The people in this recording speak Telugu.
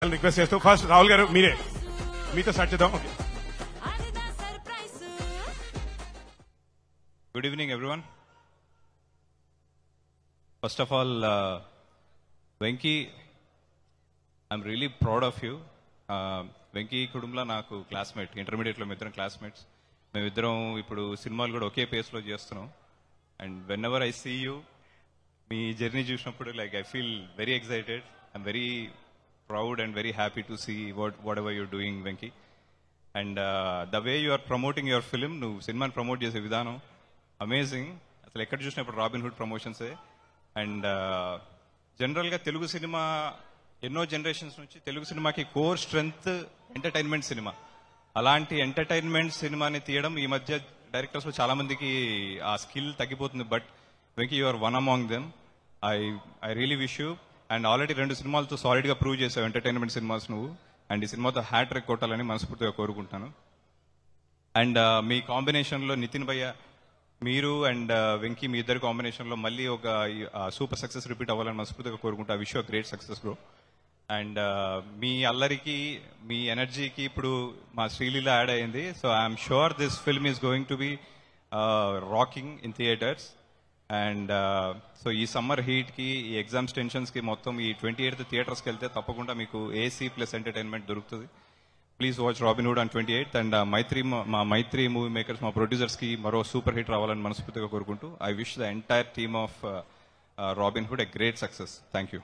రిక్వెస్ట్ చేస్తూ ఫస్ట్ రాహుల్ గారు మీతో స్టార్ట్ చేద్దాం. Okay. Good evening, everyone. First of all, Venki, I'm really proud of you. Venki Kudumla నాకు క్లాస్మేట్, ఇంటర్మీడియట్లో మేమిద్దరం క్లాస్మేట్స్. మేమిద్దరం ఇప్పుడు సినిమాలు కూడా ఒకే పేస్లో చేస్తున్నాం. And whenever I see you, మీ జర్నీ చూసినప్పుడు like I feel very excited. I'm very proud and very happy to see whatever you're doing, Venky. And the way you are promoting your film, నువ్వు సినిమాని ప్రమోట్ చేసే విధానం అమేజింగ్. అసలు ఎక్కడ చూసినప్పుడు రాబిన్ హుడ్ ప్రమోషన్సే. అండ్ జనరల్గా తెలుగు సినిమా ఎన్నో జనరేషన్స్ నుంచి తెలుగు సినిమాకి కోర్ స్ట్రెంగ్త్ ఎంటర్టైన్మెంట్ సినిమా. అలాంటి ఎంటర్టైన్మెంట్ సినిమాని తీయడం ఈ మధ్య డైరెక్టర్స్లో చాలా మందికి ఆ స్కిల్ తగ్గిపోతుంది. But Venky, you are one among them. I really wish you. And already 2 సినిమాలతో సాలిడ్గా ప్రూవ్ చేసావు ఎంటర్టైన్మెంట్ సినిమాస్ నువ్వు. అండ్ ఈ సినిమాతో హ్యాట్రిక్ కొట్టాలని మనస్ఫూర్తిగా కోరుకుంటాను. అండ్ మీ కాంబినేషన్లో నితిన్ భయ్య, మీరు అండ్ వెంకీ, మీ ఇద్దరు కాంబినేషన్లో మళ్ళీ ఒక సూపర్ సక్సెస్ రిపీట్ అవ్వాలని మనస్ఫూర్తిగా కోరుకుంటా. Wish you great success bro. And మీ అల్లరికి, మీ ఎనర్జీకి ఇప్పుడు మా శ్రీలీల యాడ్ అయ్యింది. So I'm sure this film is going to be rocking in theatres. And so ఈ సమ్మర్ హీట్కి, ఈ ఎగ్జామ్స్ టెన్షన్స్కి మొత్తం ఈ 28th థియేటర్స్కి వెళ్తే తప్పకుండా మీకు ఏసీ ప్లస్ ఎంటర్టైన్మెంట్ దొరుకుతుంది. Please watch robin hood on 28th. And మా మైత్రి మూవీ మేకర్స్, మా ప్రొడ్యూసర్స్కి మరో సూపర్ హిట్ రావాలని మనస్ఫూర్తిగా కోరుకుంటూ I wish the entire team of robin hood a great success. Thank you.